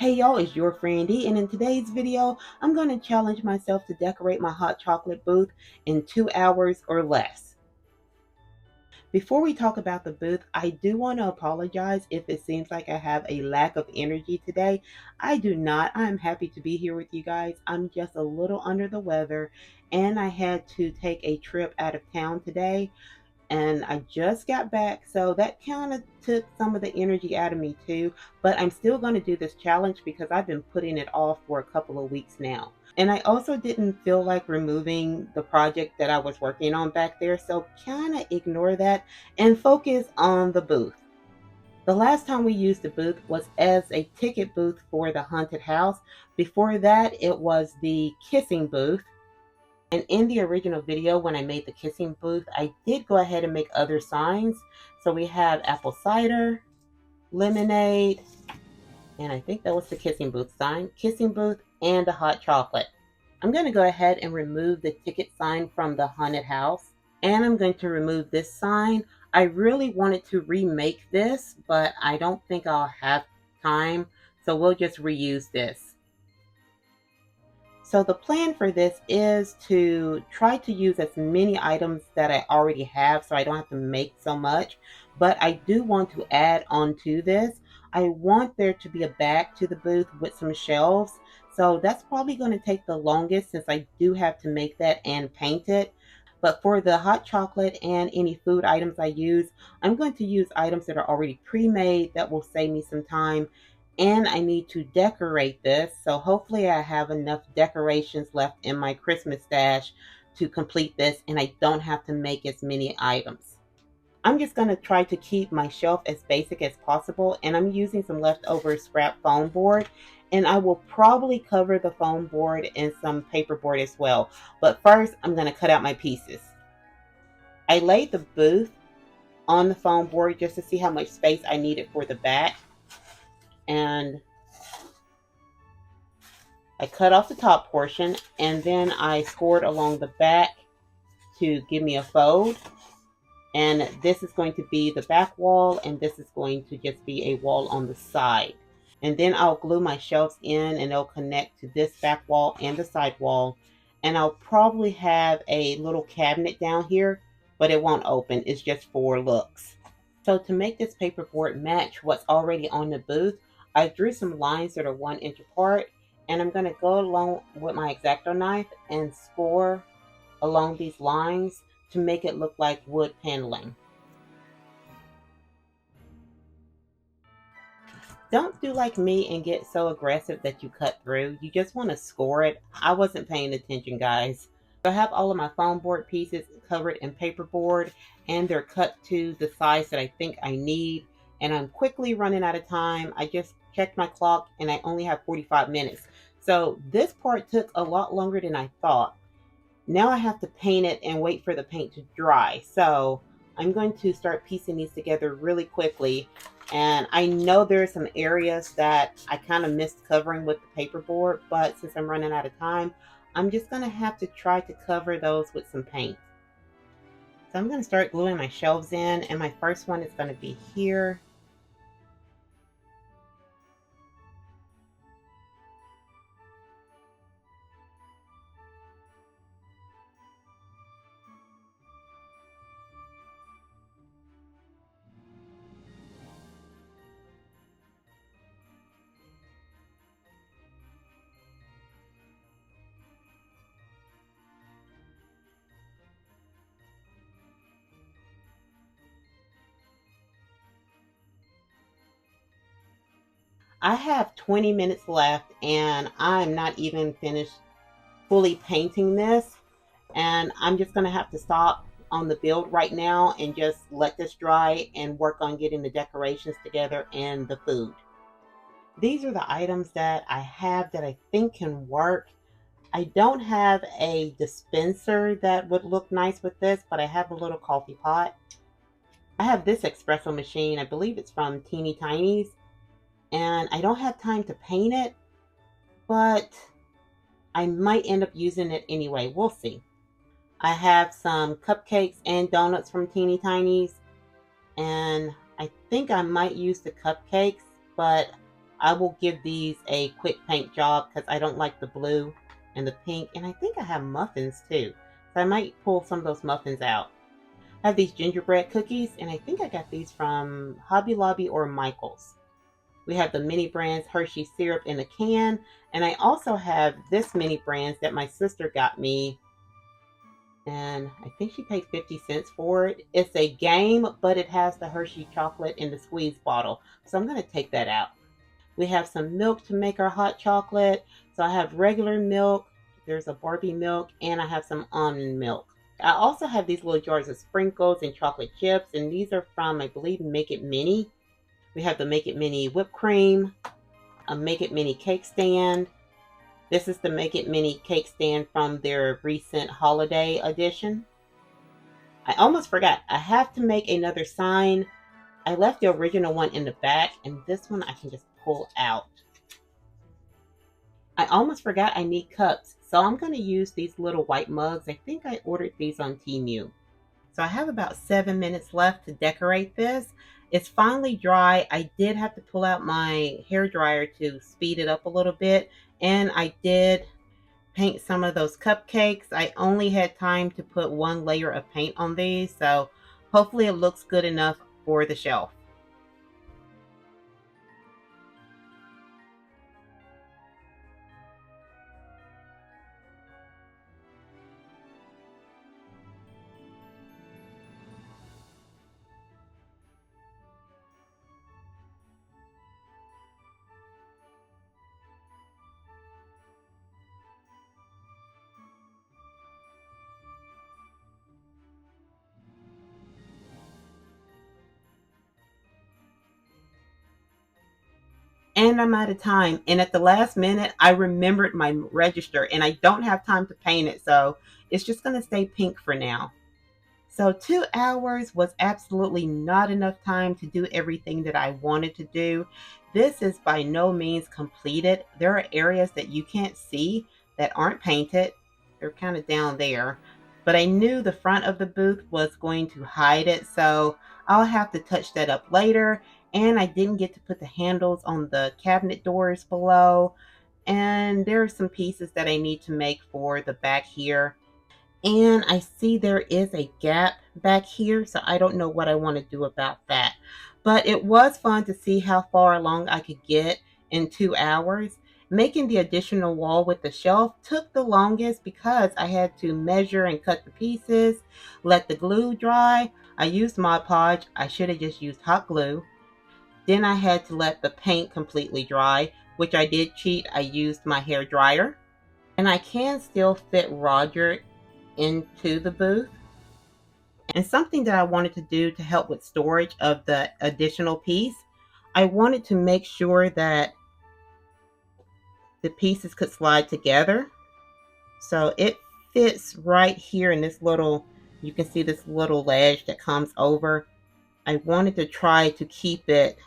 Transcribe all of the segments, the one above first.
Hey y'all, it's your friend D, and in today's video, I'm going to challenge myself to decorate my hot chocolate booth in 2 hours or less. Before we talk about the booth, I do want to apologize if it seems like I have a lack of energy today. I do not. I'm happy to be here with you guys. I'm just a little under the weather, and I had to take a trip out of town today. And I just got back, so that kind of took some of the energy out of me too. But I'm still going to do this challenge because I've been putting it off for a couple of weeks now. And I also didn't feel like removing the project that I was working on back there, so kind of ignore that and focus on the booth. The last time we used the booth was as a ticket booth for the haunted house. Before that, it was the kissing booth. And in the original video, when I made the kissing booth, I did go ahead and make other signs. So we have apple cider, lemonade, and I think that was the kissing booth sign, kissing booth, and a hot chocolate. I'm going to go ahead and remove the ticket sign from the haunted house. And I'm going to remove this sign. I really wanted to remake this, but I don't think I'll have time. So we'll just reuse this. So the plan for this is to try to use as many items that I already have so I don't have to make so much. But I do want to add on to this. I want there to be a back to the booth with some shelves. So that's probably going to take the longest since I do have to make that and paint it. But for the hot chocolate and any food items I use, I'm going to use items that are already pre-made that will save me some time, and I need to decorate this. So hopefully I have enough decorations left in my Christmas stash to complete this and I don't have to make as many items. I'm just going to try to keep my shelf as basic as possible, and I'm using some leftover scrap foam board, and I will probably cover the foam board in some paperboard as well. But first I'm going to cut out my pieces. I laid the booth on the foam board just to see how much space I needed for the back, and I cut off the top portion, and then I scored along the back to give me a fold. And this is going to be the back wall, and this is going to just be a wall on the side. And then I'll glue my shelves in, and they'll connect to this back wall and the side wall. And I'll probably have a little cabinet down here, but it won't open. It's just for looks. So to make this paperboard match what's already on the booth, I drew some lines that are 1 inch apart, and I'm going to go along with my X-Acto knife and score along these lines to make it look like wood paneling. Don't do like me and get so aggressive that you cut through. You just want to score it. I wasn't paying attention, guys. I have all of my foam board pieces covered in paperboard, and they're cut to the size that I think I need. And I'm quickly running out of time. I just checked my clock and I only have 45 minutes. So this part took a lot longer than I thought. Now I have to paint it and wait for the paint to dry. So I'm going to start piecing these together really quickly. And I know there are some areas that I kind of missed covering with the paperboard, but since I'm running out of time, I'm just going to have to try to cover those with some paint. So I'm going to start gluing my shelves in, and my first one is going to be here. I have 20 minutes left, and I'm not even finished fully painting this. And I'm just going to have to stop on the build right now and just let this dry and work on getting the decorations together and the food. These are the items that I have that I think can work. I don't have a dispenser that would look nice with this, but I have a little coffee pot. I have this espresso machine. I believe it's from Teeny Tinies. And I don't have time to paint it, but I might end up using it anyway. We'll see. I have some cupcakes and donuts from Teeny Tinies, and I think I might use the cupcakes, but I will give these a quick paint job because I don't like the blue and the pink. And I think I have muffins too. So I might pull some of those muffins out. I have these gingerbread cookies, and I think I got these from Hobby Lobby or Michael's. We have the mini brands Hershey syrup in a can, and I also have this mini brands that my sister got me, and I think she paid 50 cents for it. It's a game, but it has the Hershey chocolate in the squeeze bottle, so I'm going to take that out. We have some milk to make our hot chocolate. So I have regular milk, there's a Barbie milk, and I have some almond milk. I also have these little jars of sprinkles and chocolate chips, and these are from, I believe, Make It Mini. We have the Make It Mini whipped cream, a Make It Mini cake stand. This is the Make It Mini cake stand from their recent holiday edition. I almost forgot, I have to make another sign. I left the original one in the back, and this one I can just pull out. I almost forgot I need cups, so I'm going to use these little white mugs. I think I ordered these on Temu. So I have about 7 minutes left to decorate this. It's finally dry. I did have to pull out my hair dryer to speed it up a little bit, and I did paint some of those cupcakes. I only had time to put one layer of paint on these, so hopefully it looks good enough for the shelf. And I'm out of time. And at the last minute, I remembered my register and I don't have time to paint it. So it's just going to stay pink for now. So 2 hours was absolutely not enough time to do everything that I wanted to do. This is by no means completed. There are areas that you can't see that aren't painted. They're kind of down there. But I knew the front of the booth was going to hide it, so I'll have to touch that up later. And I didn't get to put the handles on the cabinet doors below. And there are some pieces that I need to make for the back here. And I see there is a gap back here, so I don't know what I want to do about that. But it was fun to see how far along I could get in 2 hours. Making the additional wall with the shelf took the longest because I had to measure and cut the pieces, let the glue dry. I used Mod Podge. I should have just used hot glue. Then I had to let the paint completely dry, which I did cheat. I used my hair dryer. And I can still fit Roger into the booth. And something that I wanted to do to help with storage of the additional piece, I wanted to make sure that the pieces could slide together. So it fits right here in this little, you can see this little ledge that comes over. I wanted to try to keep it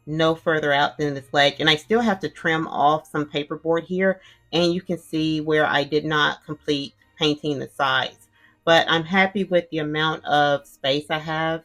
no further out than this ledge. And I still have to trim off some paperboard here. And you can see where I did not complete painting the sides. But I'm happy with the amount of space I have.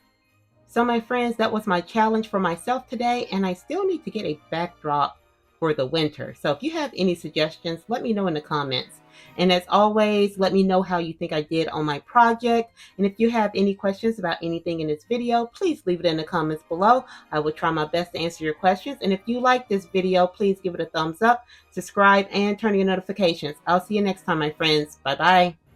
So my friends, that was my challenge for myself today. And I still need to get a backdrop for the winter. So if you have any suggestions, let me know in the comments. And as always, let me know how you think I did on my project. And if you have any questions about anything in this video, please leave it in the comments below. I will try my best to answer your questions. And if you like this video, please give it a thumbs up, subscribe, and turn on your notifications. I'll see you next time, my friends. Bye-bye.